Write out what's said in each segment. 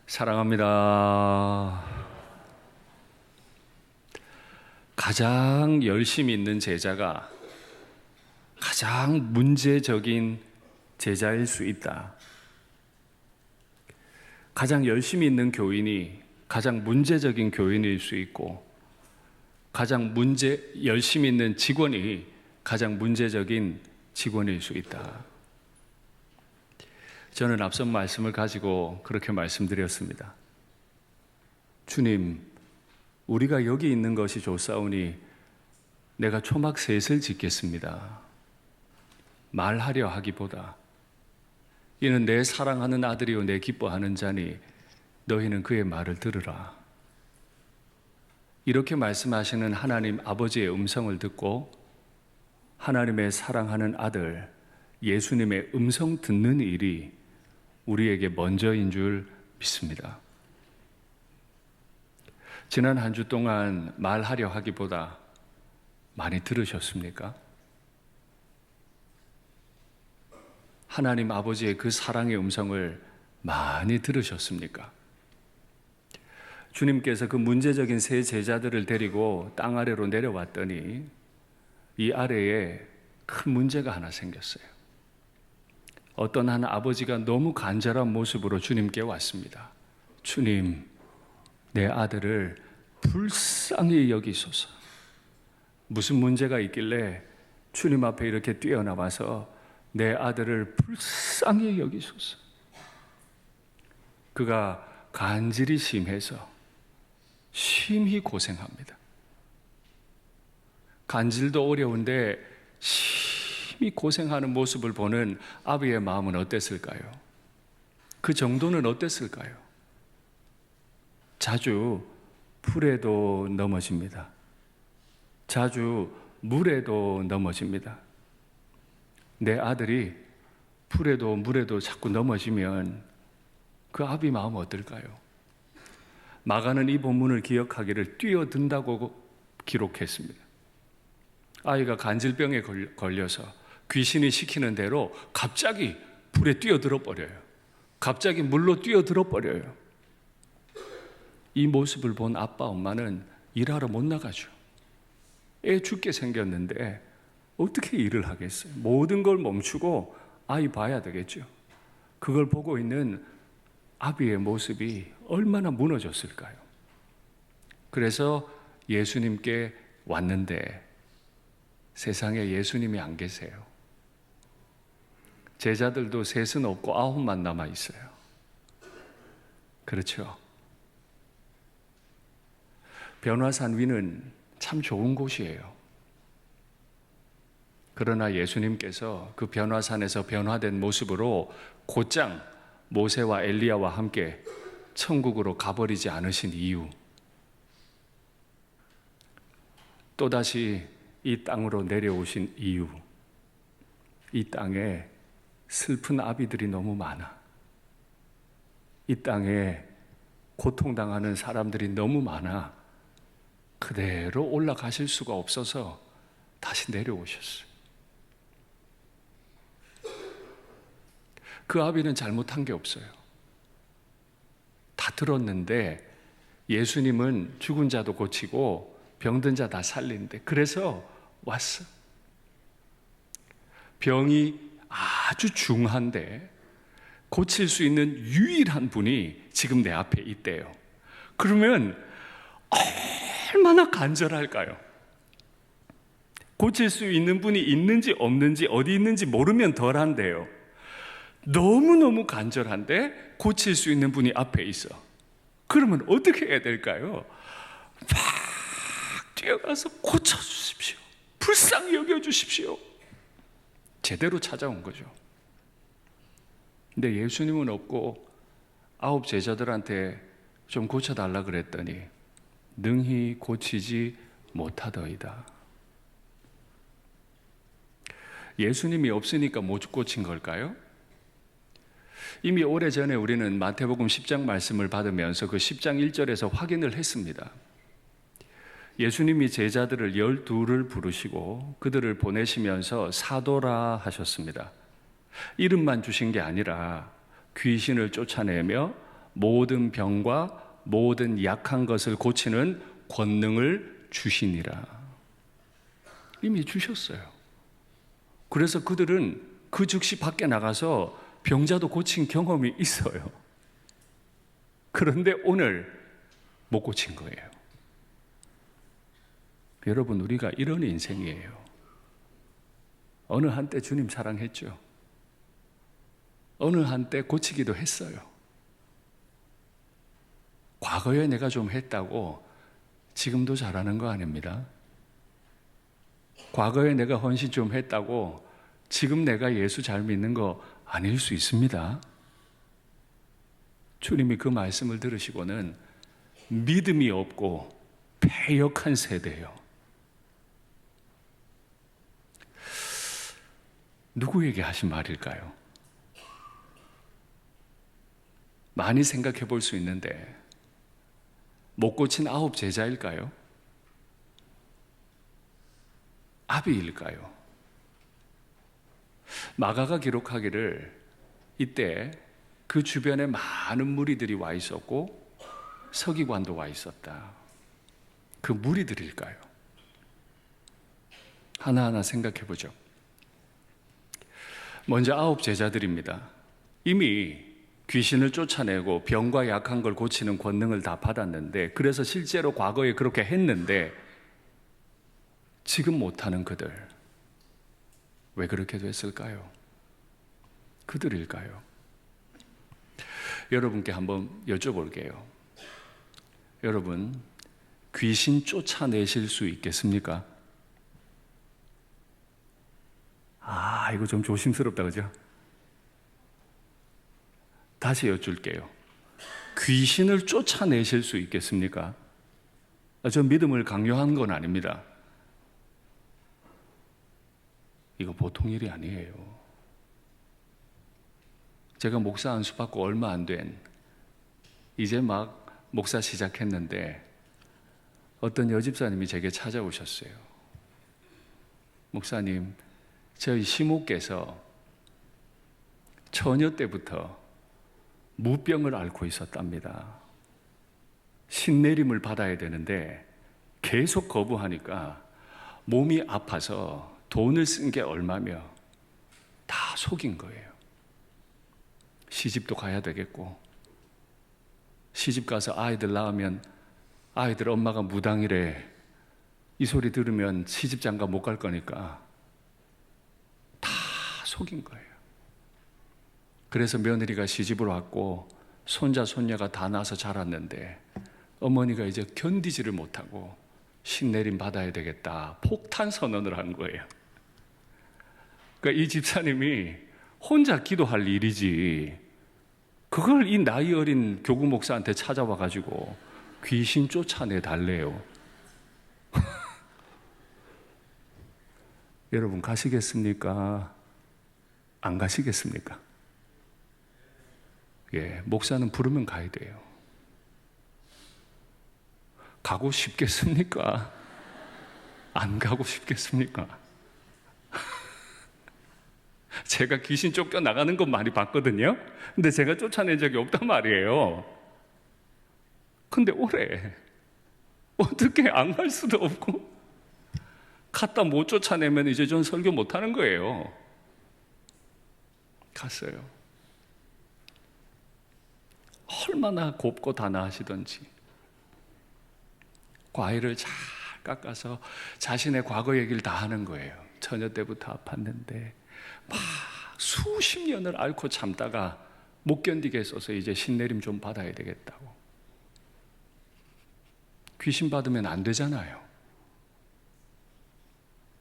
사랑합니다. 가장 열심히 있는 제자가 가장 문제적인 제자일 수 있다. 가장 열심히 있는 교인이 가장 문제적인 교인일 수 있고, 가장 열심히 있는 직원이 가장 문제적인 직원일 수 있다. 저는 앞선 말씀을 가지고 그렇게 말씀드렸습니다. 주님, 우리가 여기 있는 것이 좋사오니 내가 초막 셋을 짓겠습니다. 말하려 하기보다 이는 내 사랑하는 아들이요 내 기뻐하는 자니 너희는 그의 말을 들으라. 이렇게 말씀하시는 하나님 아버지의 음성을 듣고 하나님의 사랑하는 아들 예수님의 음성 듣는 일이 우리에게 먼저인 줄 믿습니다. 지난 한 주 동안 말하려 하기보다 많이 들으셨습니까? 하나님 아버지의 그 사랑의 음성을 많이 들으셨습니까? 주님께서 그 문제적인 세 제자들을 데리고 땅 아래로 내려왔더니 이 아래에 큰 문제가 하나 생겼어요. 어떤 한 아버지가 너무 간절한 모습으로 주님께 왔습니다. 주님, 내 아들을 불쌍히 여기소서. 무슨 문제가 있길래 주님 앞에 이렇게 뛰어나와서 내 아들을 불쌍히 여기소서. 그가 간질이 심해서 심히 고생합니다. 간질도 어려운데 심히 고생하는 모습을 보는 아비의 마음은 어땠을까요? 그 정도는 어땠을까요? 자주 풀에도 넘어집니다. 자주 물에도 넘어집니다. 내 아들이 풀에도 물에도 자꾸 넘어지면 그 아비 마음은 어떨까요? 마가는 이 본문을 기억하기를 뛰어든다고 기록했습니다. 아이가 간질병에 걸려서 귀신이 시키는 대로 갑자기 불에 뛰어들어 버려요. 갑자기 물로 뛰어들어 버려요. 이 모습을 본 아빠 엄마는 일하러 못 나가죠. 애 죽게 생겼는데 어떻게 일을 하겠어요? 모든 걸 멈추고 아이 봐야 되겠죠. 그걸 보고 있는 아비의 모습이 얼마나 무너졌을까요? 그래서 예수님께 왔는데 세상에 예수님이 안 계세요. 제자들도 셋은 없고 9만 남아 있어요. 그렇죠? 변화산 위는 참 좋은 곳이에요. 그러나 예수님께서 그 변화산에서 변화된 모습으로 곧장 모세와 엘리야와 함께 천국으로 가버리지 않으신 이유, 또다시 이 땅으로 내려오신 이유, 이 땅에 슬픈 아비들이 너무 많아. 이 땅에 고통당하는 사람들이 너무 많아. 그대로 올라가실 수가 없어서 다시 내려오셨어요. 그 아비는 잘못한 게 없어요. 다 들었는데 예수님은 죽은 자도 고치고 병든 자 다 살리는데 그래서 왔어. 병이 아주 중한데 고칠 수 있는 유일한 분이 지금 내 앞에 있대요. 그러면 얼마나 간절할까요? 고칠 수 있는 분이 있는지 없는지 어디 있는지 모르면 덜한데요. 너무너무 간절한데 고칠 수 있는 분이 앞에 있어. 그러면 어떻게 해야 될까요? 막 뛰어가서 고쳐주십시오. 불쌍히 여겨주십시오. 제대로 찾아온 거죠. 근데 예수님은 없고 9 제자들한테 좀 고쳐달라 그랬더니 능히 고치지 못하더이다. 예수님이 없으니까 못 고친 걸까요? 이미 오래전에 우리는 마태복음 10장 말씀을 받으면서 그 10장 1절에서 확인을 했습니다. 예수님이 제자들을 12를 부르시고 그들을 보내시면서 사도라 하셨습니다. 이름만 주신 게 아니라 귀신을 쫓아내며 모든 병과 모든 약한 것을 고치는 권능을 주시니라. 이미 주셨어요. 그래서 그들은 그 즉시 밖에 나가서 병자도 고친 경험이 있어요. 그런데 오늘 못 고친 거예요. 여러분, 우리가 이런 인생이에요. 어느 한때 주님 사랑했죠. 어느 한때 고치기도 했어요. 과거에 내가 좀 했다고 지금도 잘하는 거 아닙니다. 과거에 내가 헌신 좀 했다고 지금 내가 예수 잘 믿는 거 아닐 수 있습니다. 주님이 그 말씀을 들으시고는 믿음이 없고 패역한 세대예요. 누구에게 하신 말일까요? 많이 생각해 볼 수 있는데 못 고친 9 제자일까요? 아비일까요? 마가가 기록하기를 이때 그 주변에 많은 무리들이 와 있었고 서기관도 와 있었다. 그 무리들일까요? 하나하나 생각해 보죠. 먼저 9 제자들입니다. 이미 귀신을 쫓아내고 병과 약한 걸 고치는 권능을 다 받았는데, 그래서 실제로 과거에 그렇게 했는데 지금 못하는 그들, 왜 그렇게 됐을까요? 그들일까요? 여러분께 한번 여쭤볼게요. 여러분, 귀신 쫓아내실 수 있겠습니까? 이거 좀 조심스럽다, 그죠? 다시 여쭐게요. 귀신을 쫓아내실 수 있겠습니까? 저 믿음을 강요한 건 아닙니다. 이거 보통 일이 아니에요. 제가 목사 안수 받고 얼마 안 된, 이제 막 목사 시작했는데 어떤 여집사님이 제게 찾아오셨어요. 목사님, 저희 시모께서 처녀 때부터 무병을 앓고 있었답니다. 신내림을 받아야 되는데 계속 거부하니까 몸이 아파서 돈을 쓴 게 얼마며 다 속인 거예요. 시집도 가야 되겠고, 시집 가서 아이들 낳으면 아이들 엄마가 무당이래, 이 소리 들으면 시집 장가 못 갈 거니까 다 속인 거예요. 그래서 며느리가 시집을 왔고 손자 손녀가 다 나서 자랐는데 어머니가 이제 견디지를 못하고 신내림 받아야 되겠다 폭탄 선언을 한 거예요. 그러니까 이 집사님이 혼자 기도할 일이지, 그걸 이 나이 어린 교구 목사한테 찾아와 가지고 귀신 쫓아내 달래요. 여러분, 가시겠습니까? 안 가시겠습니까? 예, 목사는 부르면 가야 돼요. 가고 싶겠습니까? 안 가고 싶겠습니까? 제가 귀신 쫓겨 나가는 건 많이 봤거든요. 근데 제가 쫓아낸 적이 없단 말이에요. 근데 올해 어떻게 안 갈 수도 없고, 갔다 못 쫓아내면 이제 전 설교 못 하는 거예요. 갔어요. 얼마나 곱고 단아하시던지 과일을 잘 깎아서 자신의 과거 얘기를 다 하는 거예요. 처녀 때부터 아팠는데 막 수십 년을 앓고 참다가 못 견디겠어서 이제 신내림 좀 받아야 되겠다고. 귀신 받으면 안 되잖아요.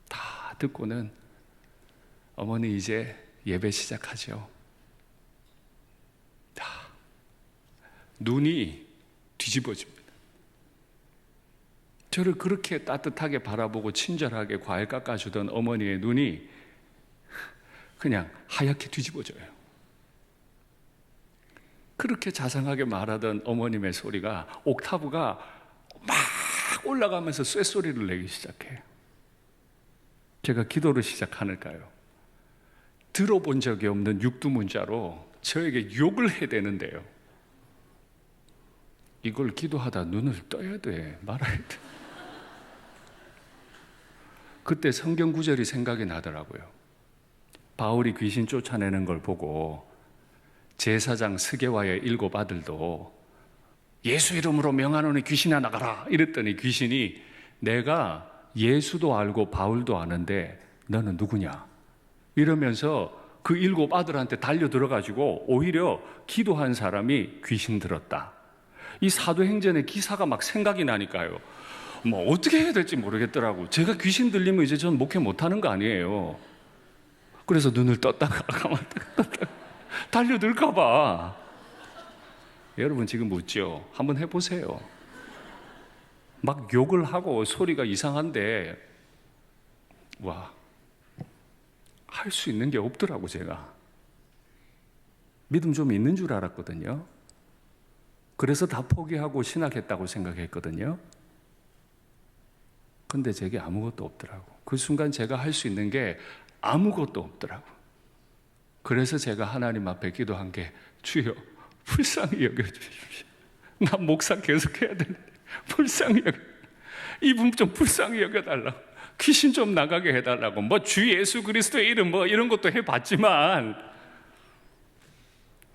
다 듣고는 어머니 이제 예배 시작하죠. 다 눈이 뒤집어집니다. 저를 그렇게 따뜻하게 바라보고 친절하게 과일 깎아주던 어머니의 눈이 그냥 하얗게 뒤집어져요. 그렇게 자상하게 말하던 어머님의 소리가, 옥타브가 막 올라가면서 쇳소리를 내기 시작해요. 제가 기도를 시작하니까요, 들어본 적이 없는 육두문자로 저에게 욕을 해대는데요. 이걸 기도하다 눈을 떠야 돼, 말아야 돼. 그때 성경 구절이 생각이 나더라고요. 바울이 귀신 쫓아내는 걸 보고 제사장 스게와의 7 아들도 예수 이름으로 명하노니 귀신아 나가라 이랬더니 귀신이 내가 예수도 알고 바울도 아는데 너는 누구냐 이러면서 그 7 아들한테 달려 들어가지고 오히려 기도한 사람이 귀신 들었다. 이 사도행전의 기사가 막 생각이 나니까요. 뭐 어떻게 해야 될지 모르겠더라고. 제가 귀신 들리면 이제 전 목회 못하는 거 아니에요. 그래서 눈을 떴다가 가만히 떴다가 달려들까 봐. 여러분 지금 묻죠? 한번 해보세요. 막 욕을 하고 소리가 이상한데 와, 할 수 있는 게 없더라고. 제가 믿음 좀 있는 줄 알았거든요. 그래서 다 포기하고 신학했다고 생각했거든요. 근데 제게 아무것도 없더라고. 그 순간 제가 할 수 있는 게 아무것도 없더라고. 그래서 제가 하나님 앞에 기도한 게 주여 불쌍히 여겨주십시오. 나 목사 계속해야 되는데 불쌍히 여겨, 이분 좀 불쌍히 여겨달라고, 귀신 좀 나가게 해달라고. 뭐 주 예수 그리스도의 이름 뭐 이런 것도 해봤지만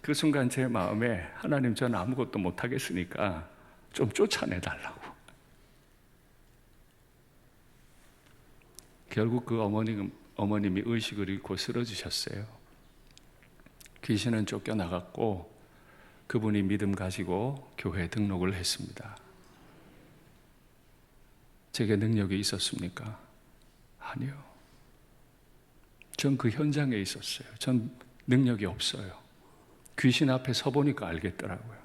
그 순간 제 마음에 하나님 저는 아무것도 못하겠으니까 좀 쫓아내달라고. 결국 그 어머님이 의식을 잃고 쓰러지셨어요. 귀신은 쫓겨나갔고 그분이 믿음 가지고 교회에 등록을 했습니다. 제게 능력이 있었습니까? 아니요. 전 그 현장에 있었어요. 전 능력이 없어요. 귀신 앞에 서보니까 알겠더라고요.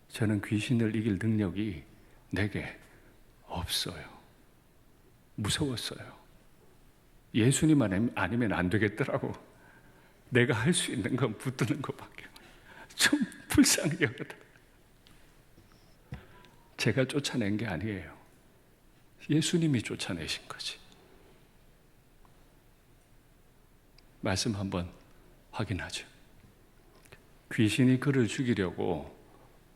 저는 귀신을 이길 능력이 내게 없어요. 무서웠어요. 예수님만 아니면 안 되겠더라고. 내가 할 수 있는 건 붙드는 것밖에. 좀 불쌍히 여겨다. 제가 쫓아낸 게 아니에요. 예수님이 쫓아내신 거지. 말씀 한번 확인하죠. 귀신이 그를 죽이려고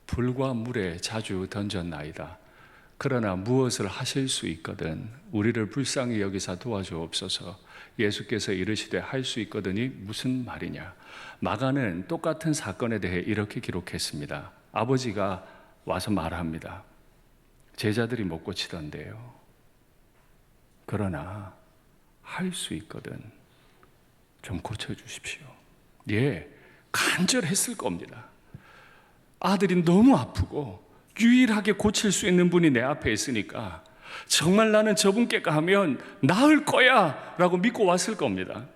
불과 물에 자주 던졌나이다. 그러나 무엇을 하실 수 있거든 우리를 불쌍히 여기사 도와주옵소서. 예수께서 이르시되 할 수 있거든이 무슨 말이냐. 마가는 똑같은 사건에 대해 이렇게 기록했습니다. 아버지가 와서 말합니다. 제자들이 못 고치던데요. 그러나 할 수 있거든 좀 고쳐주십시오. 예, 간절했을 겁니다. 아들이 너무 아프고 유일하게 고칠 수 있는 분이 내 앞에 있으니까 정말 나는 저분께 가면 나을 거야 라고 믿고 왔을 겁니다.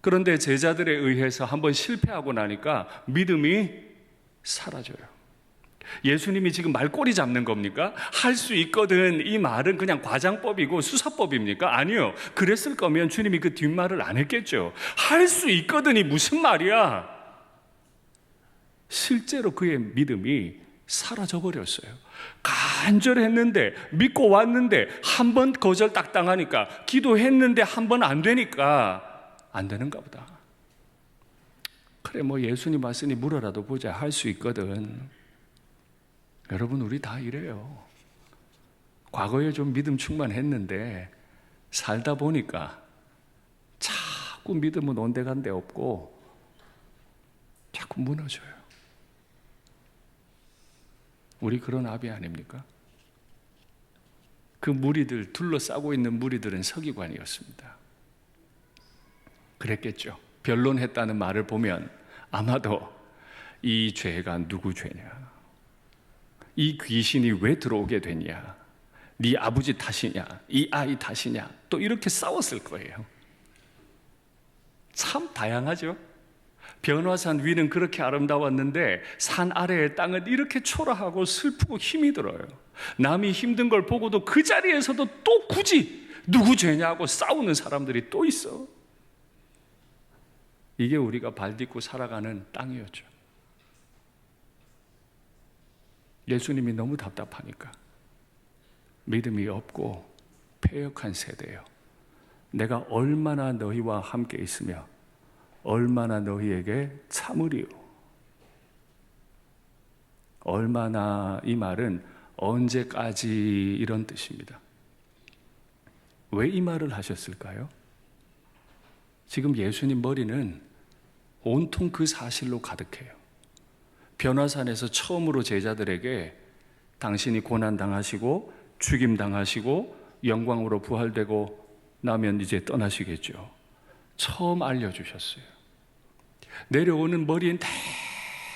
그런데 제자들에 의해서 한번 실패하고 나니까 믿음이 사라져요. 예수님이 지금 말꼬리 잡는 겁니까? 할 수 있거든 이 말은 그냥 과장법이고 수사법입니까? 아니요. 그랬을 거면 주님이 그 뒷말을 안 했겠죠. 할 수 있거든이 무슨 말이야? 실제로 그의 믿음이 사라져 버렸어요. 간절했는데 믿고 왔는데 한 번 거절 딱 당하니까, 기도했는데 한 번 안 되니까 안 되는가 보다. 그래 뭐 예수님 왔으니 물어라도 보자. 할 수 있거든. 여러분 우리 다 이래요. 과거에 좀 믿음 충만했는데 살다 보니까 자꾸 믿음은 온데간데 없고 자꾸 무너져요. 우리 그런 아비 아닙니까? 그 무리들, 둘러싸고 있는 무리들은 서기관이었습니다. 그랬겠죠. 변론했다는 말을 보면 아마도 이 죄가 누구 죄냐, 이 귀신이 왜 들어오게 됐냐, 네 아버지 탓이냐, 이 아이 탓이냐, 또 이렇게 싸웠을 거예요. 참 다양하죠. 변화산 위는 그렇게 아름다웠는데 산 아래의 땅은 이렇게 초라하고 슬프고 힘이 들어요. 남이 힘든 걸 보고도 그 자리에서도 또 굳이 누구 죄냐고 싸우는 사람들이 또 있어. 이게 우리가 발 딛고 살아가는 땅이었죠. 예수님이 너무 답답하니까, 믿음이 없고 패역한 세대예요. 내가 얼마나 너희와 함께 있으며 얼마나 너희에게 참으리요. 얼마나, 이 말은 언제까지 이런 뜻입니다. 왜 이 말을 하셨을까요? 지금 예수님 머리는 온통 그 사실로 가득해요. 변화산에서 처음으로 제자들에게 당신이 고난당하시고 죽임당하시고 영광으로 부활되고 나면 이제 떠나시겠죠. 처음 알려주셨어요. 내려오는 머리엔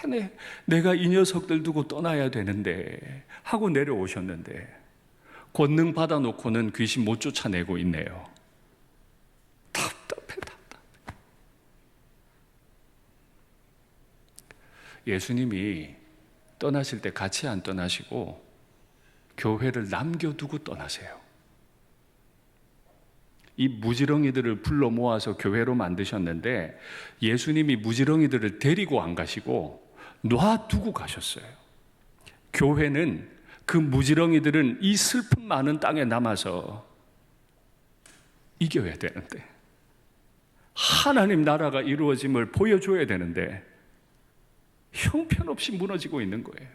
내내 내가 이 녀석들 두고 떠나야 되는데 하고 내려오셨는데 권능 받아놓고는 귀신 못 쫓아내고 있네요. 답답해. 예수님이 떠나실 때 같이 안 떠나시고 교회를 남겨두고 떠나세요. 이 무지렁이들을 불러 모아서 교회로 만드셨는데 예수님이 무지렁이들을 데리고 안 가시고 놔두고 가셨어요. 교회는 그 무지렁이들은 이 슬픔 많은 땅에 남아서 이겨야 되는데, 하나님 나라가 이루어짐을 보여줘야 되는데 형편없이 무너지고 있는 거예요.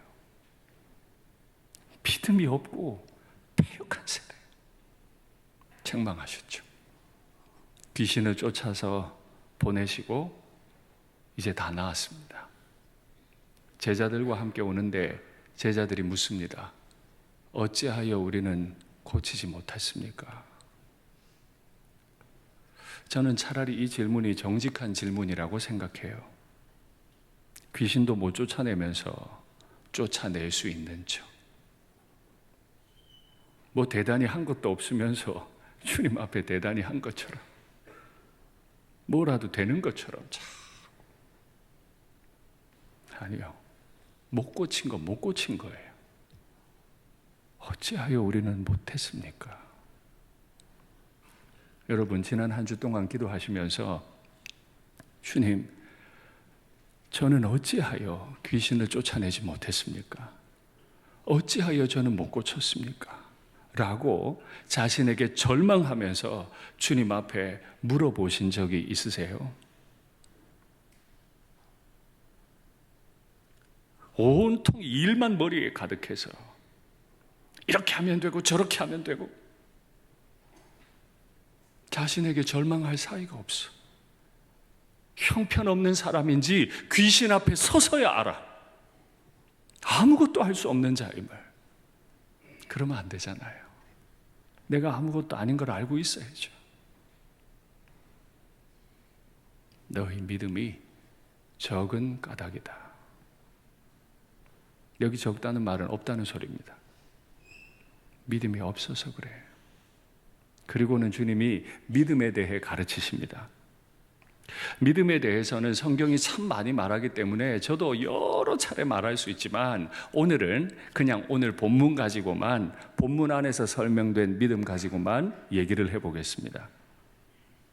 믿음이 없고 패역한 세대. 책망하셨죠. 귀신을 쫓아서 보내시고 이제 다 나았습니다. 제자들과 함께 오는데 제자들이 묻습니다. 어찌하여 우리는 고치지 못했습니까? 저는 차라리 이 질문이 정직한 질문이라고 생각해요. 귀신도 못 쫓아내면서 쫓아낼 수 있는 척. 뭐 대단히 한 것도 없으면서 주님 앞에 대단히 한 것처럼, 뭐라도 되는 것처럼 참. 아니요. 못 고친 건 못 고친 거예요. 어찌하여 우리는 못했습니까? 여러분, 지난 한 주 동안 기도하시면서 주님, 저는 어찌하여 귀신을 쫓아내지 못했습니까? 어찌하여 저는 못 고쳤습니까? 라고 자신에게 절망하면서 주님 앞에 물어보신 적이 있으세요? 온통 일만 머리에 가득해서 이렇게 하면 되고 저렇게 하면 되고 자신에게 절망할 사이가 없어. 형편없는 사람인지 귀신 앞에 서서야 알아. 아무것도 할 수 없는 자임을. 그러면 안 되잖아요. 내가 아무것도 아닌 걸 알고 있어야죠. 너희 믿음이 적은 까닭이다. 여기 적다는 말은 없다는 소리입니다. 믿음이 없어서 그래. 그리고는 주님이 믿음에 대해 가르치십니다. 믿음에 대해서는 성경이 참 많이 말하기 때문에 저도 여러 차례 말할 수 있지만 오늘은 그냥 오늘 본문 가지고만, 본문 안에서 설명된 믿음 가지고만 얘기를 해보겠습니다.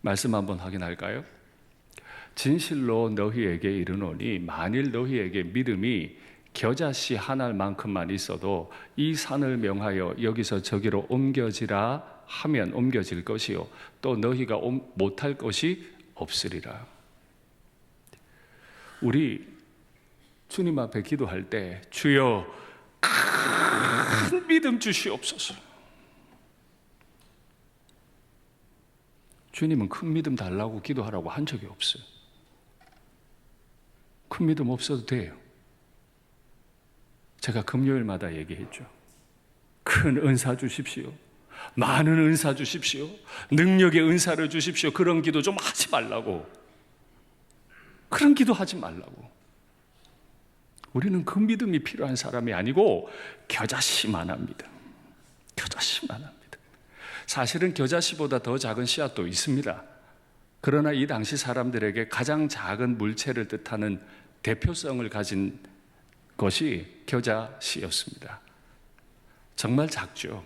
말씀 한번 확인할까요? 진실로 너희에게 이르노니 만일 너희에게 믿음이 겨자씨 한 알만큼만 있어도 이 산을 명하여 여기서 저기로 옮겨지라 하면 옮겨질 것이요 또 너희가 못할 것이 없으리라. 우리 주님 앞에 기도할 때 주여 큰 믿음 주시옵소서. 주님은 큰 믿음 달라고 기도하라고 한 적이 없어요. 큰 믿음 없어도 돼요. 제가 금요일마다 얘기했죠. 큰 은사 주십시오. 많은 은사 주십시오. 능력의 은사를 주십시오. 그런 기도 좀 하지 말라고. 그런 기도 하지 말라고. 우리는 그 믿음이 필요한 사람이 아니고 겨자씨만한 믿음. 겨자씨만한 믿음. 사실은 겨자씨보다 더 작은 씨앗도 있습니다. 그러나 이 당시 사람들에게 가장 작은 물체를 뜻하는 대표성을 가진 것이 겨자씨였습니다. 정말 작죠.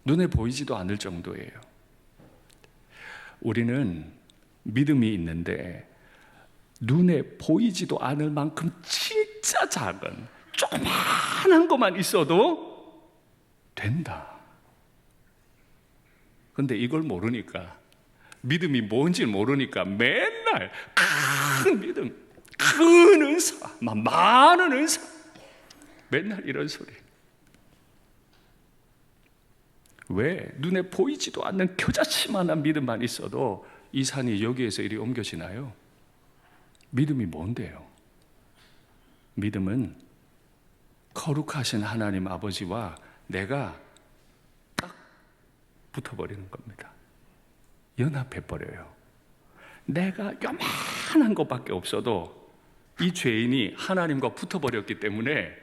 눈에 보이지도 않을 정도예요. 우리는 믿음이 있는데 눈에 보이지도 않을 만큼 진짜 작은 조그만한 것만 있어도 된다. 그런데 이걸 모르니까, 믿음이 뭔지 모르니까 맨날 큰 믿음, 큰 은사, 많은 은사, 맨날 이런 소리. 왜 눈에 보이지도 않는 겨자씨만한 믿음만 있어도 이 산이 여기에서 이리 옮겨지나요? 믿음이 뭔데요? 믿음은 거룩하신 하나님 아버지와 내가 딱 붙어버리는 겁니다. 연합해버려요. 내가 요만한 것밖에 없어도 이 죄인이 하나님과 붙어버렸기 때문에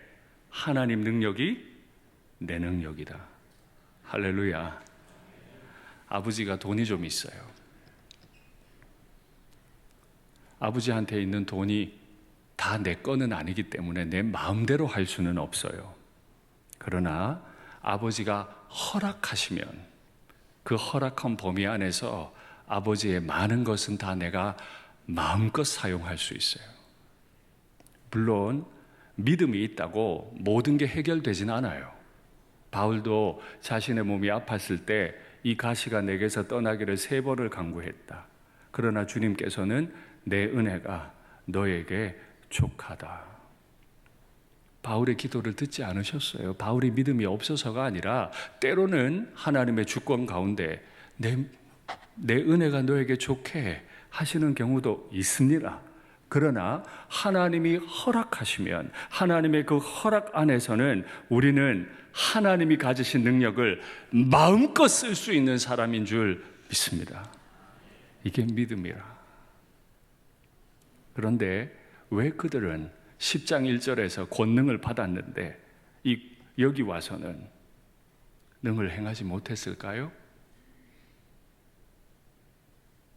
하나님 능력이 내 능력이다. 할렐루야. 아버지가 돈이 좀 있어요. 아버지한테 있는 돈이 다 내 거는 아니기 때문에 내 마음대로 할 수는 없어요. 그러나 아버지가 허락하시면 그 허락한 범위 안에서 아버지의 많은 것은 다 내가 마음껏 사용할 수 있어요. 물론 믿음이 있다고 모든 게 해결되진 않아요. 바울도 자신의 몸이 아팠을 때 이 가시가 내게서 떠나기를 3번을 간구했다. 그러나 주님께서는 내 은혜가 너에게 족하다. 바울의 기도를 듣지 않으셨어요. 바울이 믿음이 없어서가 아니라 때로는 하나님의 주권 가운데 내 은혜가 너에게 좋게 하시는 경우도 있습니다. 그러나 하나님이 허락하시면 하나님의 그 허락 안에서는 우리는 하나님이 가지신 능력을 마음껏 쓸 수 있는 사람인 줄 믿습니다. 이게 믿음이라. 그런데 왜 그들은 10장 1절에서 권능을 받았는데 여기 와서는 능을 행하지 못했을까요?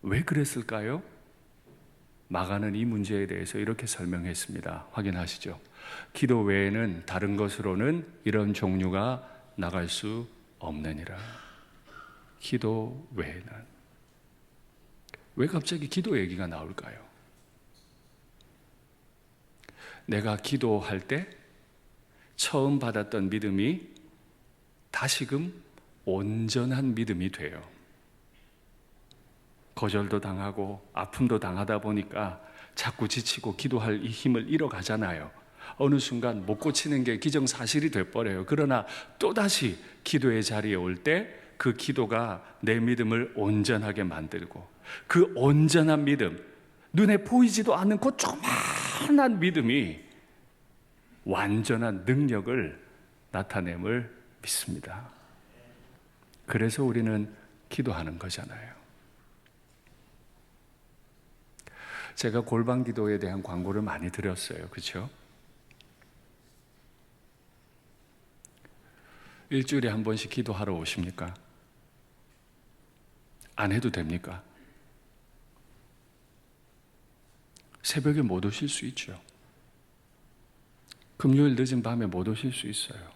왜 그랬을까요? 마가는 이 문제에 대해서 이렇게 설명했습니다. 확인하시죠. 기도 외에는 다른 것으로는 이런 종류가 나갈 수 없느니라. 기도 외에는. 왜 갑자기 기도 얘기가 나올까요? 내가 기도할 때 처음 받았던 믿음이 다시금 온전한 믿음이 돼요. 거절도 당하고 아픔도 당하다 보니까 자꾸 지치고 기도할 이 힘을 잃어가잖아요. 어느 순간 못 고치는 게 기정사실이 돼버려요. 그러나 또다시 기도의 자리에 올 때 그 기도가 내 믿음을 온전하게 만들고 그 온전한 믿음, 눈에 보이지도 않는 그 조그만한 믿음이 완전한 능력을 나타냄을 믿습니다. 그래서 우리는 기도하는 거잖아요. 제가 골방 기도에 대한 광고를 많이 드렸어요. 그렇죠? 일주일에 한 번씩 기도하러 오십니까? 안 해도 됩니까? 새벽에 못 오실 수 있죠. 금요일 늦은 밤에 못 오실 수 있어요.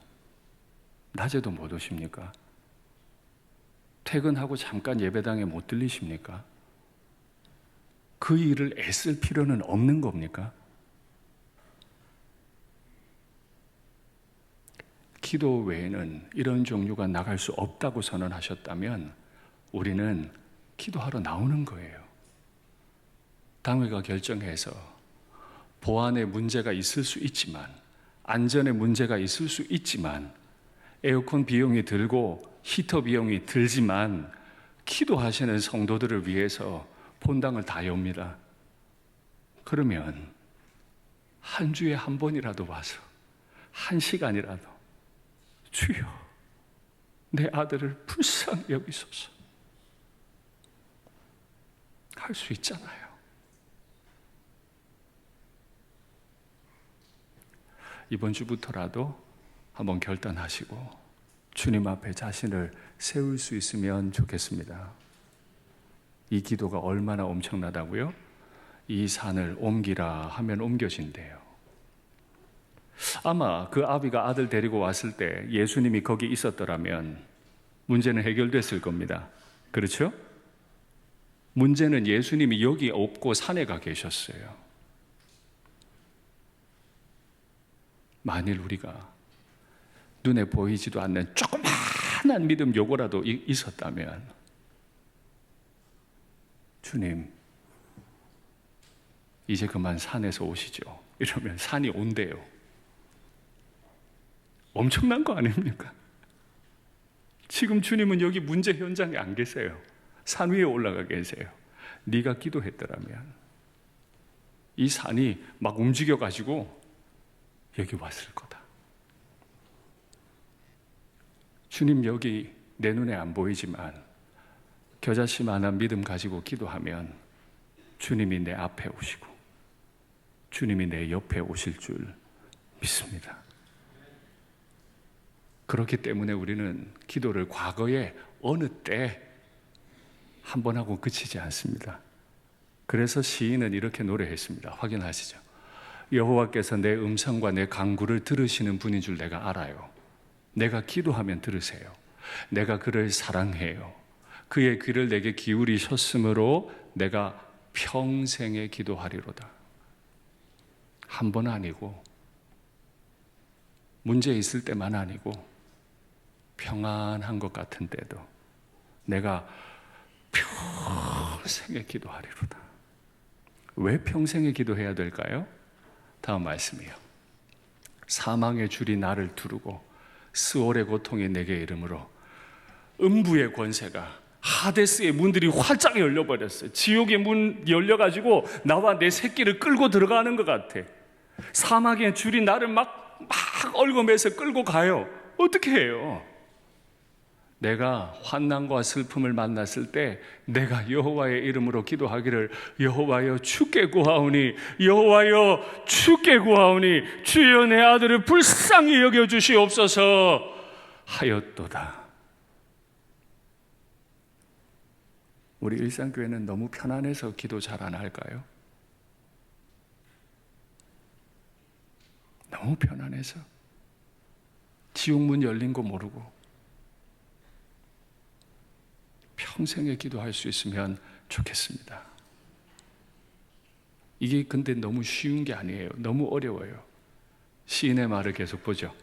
낮에도 못 오십니까? 퇴근하고 잠깐 예배당에 못 들리십니까? 그 일을 애쓸 필요는 없는 겁니까? 기도 외에는 이런 종류가 나갈 수 없다고 선언하셨다면 우리는 기도하러 나오는 거예요. 당회가 결정해서 보안에 문제가 있을 수 있지만, 안전에 문제가 있을 수 있지만, 에어컨 비용이 들고 히터 비용이 들지만 기도하시는 성도들을 위해서 본당을 다 엽니다. 그러면 한 주에 한 번이라도 와서 1시간이라도 주여 내 아들을 불쌍히 여기소서 할 수 있잖아요. 이번 주부터라도 한번 결단하시고 주님 앞에 자신을 세울 수 있으면 좋겠습니다. 이 기도가 얼마나 엄청나다고요? 이 산을 옮기라 하면 옮겨진대요. 아마 그 아비가 아들 데리고 왔을 때 예수님이 거기 있었더라면 문제는 해결됐을 겁니다. 그렇죠? 문제는 예수님이 여기 없고 산에 가 계셨어요. 만일 우리가 눈에 보이지도 않는 조그마한 믿음 요거라도 있었다면 주님 이제 그만 산에서 오시죠. 이러면 산이 온대요. 엄청난 거 아닙니까? 지금 주님은 여기 문제 현장에 안 계세요. 산 위에 올라가 계세요. 네가 기도했더라면 이 산이 막 움직여가지고 여기 왔을 거다. 주님 여기 내 눈에 안 보이지만 겨자씨만한 믿음 가지고 기도하면 주님이 내 앞에 오시고 주님이 내 옆에 오실 줄 믿습니다. 그렇기 때문에 우리는 기도를 과거에 어느 때 한 번 하고 그치지 않습니다. 그래서 시인은 이렇게 노래했습니다. 확인하시죠. 여호와께서 내 음성과 내 간구를 들으시는 분인 줄 내가 알아요. 내가 기도하면 들으세요. 내가 그를 사랑해요. 그의 귀를 내게 기울이셨으므로 내가 평생에 기도하리로다. 한 번 아니고 문제 있을 때만 아니고 평안한 것 같은 때도 내가 평생에 기도하리로다. 왜 평생에 기도해야 될까요? 다음 말씀이요. 사망의 줄이 나를 두르고 스올의 고통이 내게 이름으로 음부의 권세가 하데스의 문들이 활짝 열려버렸어요. 지옥의 문 열려가지고 나와 내 새끼를 끌고 들어가는 것 같아. 사막의 줄이 나를 막 얽어매서 끌고 가요. 어떻게 해요? 내가 환난과 슬픔을 만났을 때 내가 여호와의 이름으로 기도하기를 여호와여 주께 구하오니 여호와여 주께 구하오니 주여 내 아들을 불쌍히 여겨주시옵소서 하였도다. 우리 일상교회는 너무 편안해서 기도 잘 안 할까요? 너무 편안해서 지옥문 열린 거 모르고 평생에 기도할 수 있으면 좋겠습니다. 이게 근데 너무 쉬운 게 아니에요. 너무 어려워요. 시인의 말을 계속 보죠.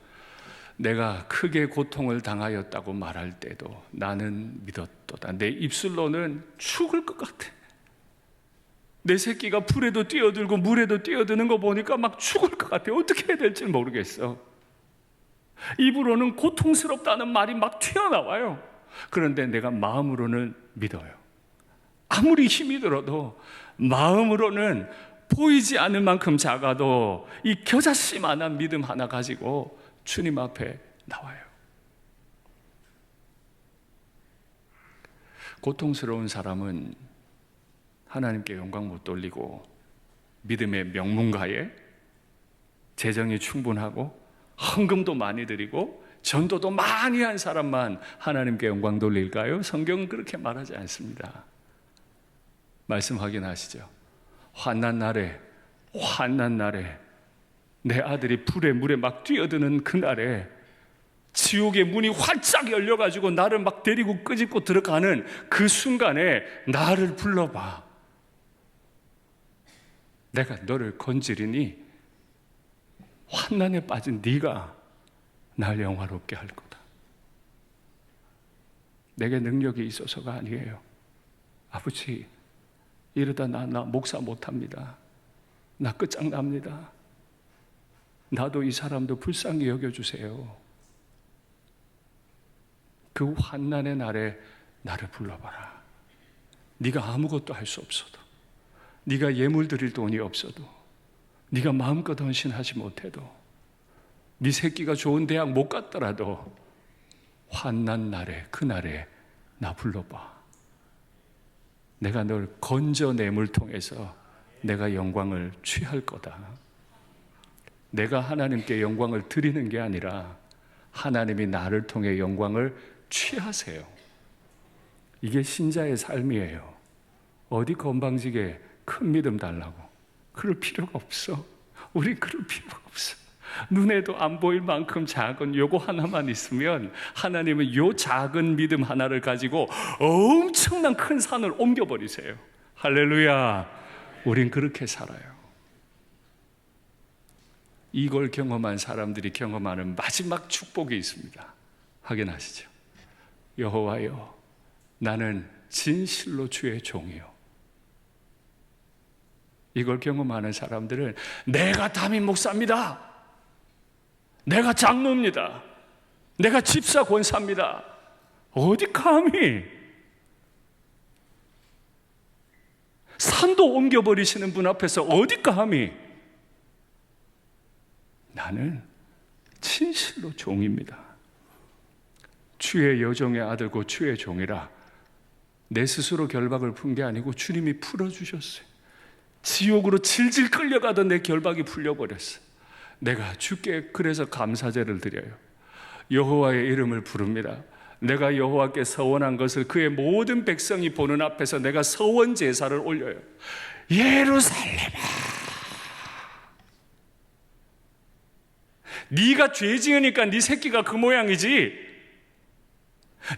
내가 크게 고통을 당하였다고 말할 때도 나는 믿었도다. 내 입술로는 죽을 것 같아. 내 새끼가 불에도 뛰어들고 물에도 뛰어드는 거 보니까 막 죽을 것 같아. 어떻게 해야 될지 모르겠어. 입으로는 고통스럽다는 말이 막 튀어나와요. 그런데 내가 마음으로는 믿어요. 아무리 힘이 들어도 마음으로는 보이지 않을 만큼 작아도 이 겨자씨만한 믿음 하나 가지고 주님 앞에 나와요. 고통스러운 사람은 하나님께 영광 못 돌리고 믿음의 명문가에 재정이 충분하고 헌금도 많이 드리고 전도도 많이 한 사람만 하나님께 영광 돌릴까요? 성경은 그렇게 말하지 않습니다. 말씀 확인하시죠. 환난 날에 내 아들이 불에 물에 막 뛰어드는 그날에 지옥의 문이 활짝 열려가지고 나를 막 데리고 끄집고 들어가는 그 순간에 나를 불러봐. 내가 너를 건지리니 환난에 빠진 네가 날 영화롭게 할 거다. 내게 능력이 있어서가 아니에요. 아버지, 이러다 나 목사 못합니다. 나 끝장납니다. 나도 이 사람도 불쌍히 여겨주세요. 그 환난의 날에 나를 불러봐라. 네가 아무것도 할 수 없어도, 네가 예물 드릴 돈이 없어도, 네가 마음껏 헌신하지 못해도, 네 새끼가 좋은 대학 못 갔더라도 환난 날에, 그날에 나 불러봐. 내가 널 건져내 물통에서 내가 영광을 취할 거다. 내가 하나님께 영광을 드리는 게 아니라 하나님이 나를 통해 영광을 취하세요. 이게 신자의 삶이에요. 어디 건방지게 큰 믿음 달라고. 그럴 필요가 없어. 우리 그럴 필요가 없어. 눈에도 안 보일 만큼 작은 요거 하나만 있으면 하나님은 요 작은 믿음 하나를 가지고 엄청난 큰 산을 옮겨버리세요. 할렐루야. 우린 그렇게 살아요. 이걸 경험한 사람들이 경험하는 마지막 축복이 있습니다. 확인하시죠. 여호와여, 나는 진실로 주의 종이요. 이걸 경험하는 사람들은 내가 담임 목사입니다. 내가 장로입니다. 내가 집사 권사입니다. 어디 감히 산도 옮겨버리시는 분 앞에서 어디 감히. 나는 진실로 종입니다. 주의 여종의 아들고 주의 종이라. 내 스스로 결박을 푼 게 아니고 주님이 풀어주셨어요. 지옥으로 질질 끌려가던 내 결박이 풀려버렸어요. 내가 주께 그래서 감사제를 드려요. 여호와의 이름을 부릅니다. 내가 여호와께 서원한 것을 그의 모든 백성이 보는 앞에서 내가 서원 제사를 올려요. 예루살렘아, 네가 죄 지으니까 네 새끼가 그 모양이지,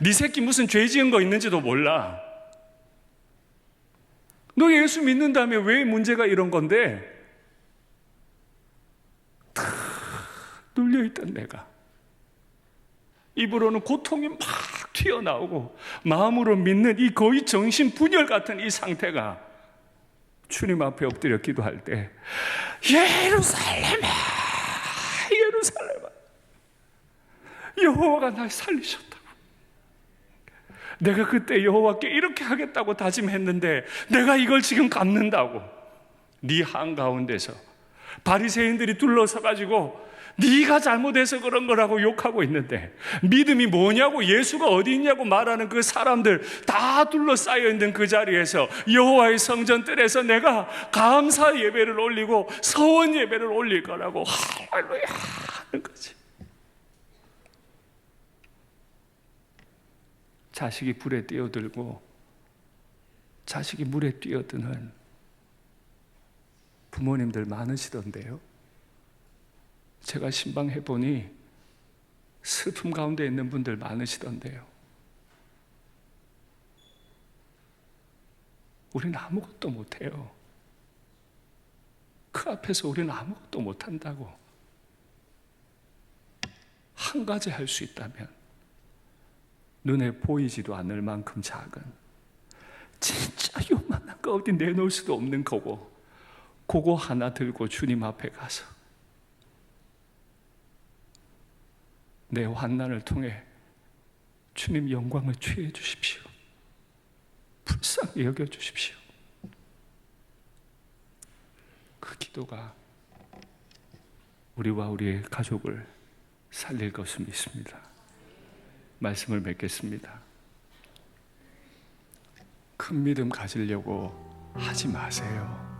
네 새끼 무슨 죄 지은 거 있는지도 몰라. 너 예수 믿는다며 왜 문제가 이런 건데? 다 눌려있던 내가 입으로는 고통이 막 튀어나오고 마음으로 믿는 이 거의 정신분열 같은 이 상태가 주님 앞에 엎드려 기도할 때 예루살렘아, 예루살렘아, 여호와가 날 살리셨다고. 내가 그때 여호와께 이렇게 하겠다고 다짐했는데 내가 이걸 지금 갚는다고. 네 한가운데서 바리새인들이 둘러서가지고 네가 잘못해서 그런 거라고 욕하고 있는데, 믿음이 뭐냐고, 예수가 어디 있냐고 말하는 그 사람들 다 둘러싸여 있는 그 자리에서 여호와의 성전 뜰에서 내가 감사 예배를 올리고 서원 예배를 올릴 거라고 할렐루야 하는 거지. 자식이 불에 뛰어들고 자식이 물에 뛰어드는 부모님들 많으시던데요. 제가 신방해보니 슬픔 가운데 있는 분들 많으시던데요. 우리는 아무것도 못해요. 그 앞에서 우리는 아무것도 못한다고. 한 가지 할 수 있다면 눈에 보이지도 않을 만큼 작은, 진짜 요만한 거 어디 내놓을 수도 없는 거고, 그거 하나 들고 주님 앞에 가서 내 환난을 통해 주님 영광을 취해 주십시오. 불쌍히 여겨 주십시오. 그 기도가 우리와 우리의 가족을 살릴 것을 믿습니다. 말씀을 맺겠습니다. 큰 믿음 가지려고 하지 마세요.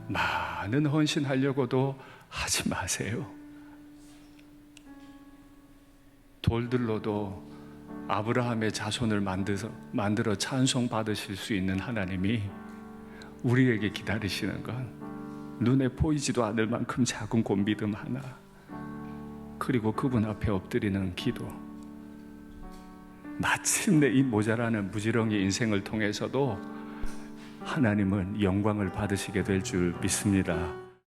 많은 헌신하려고도 하지 마세요. 돌들로도 아브라함의 자손을 만들어 찬송 받으실 수 있는 하나님이 우리에게 기다리시는 건 눈에 보이지도 않을 만큼 작은 그 믿음 하나, 그리고 그분 앞에 엎드리는 기도. 마침내 이 모자라는 부지런히 인생을 통해서도 하나님은 영광을 받으시게 될 줄 믿습니다.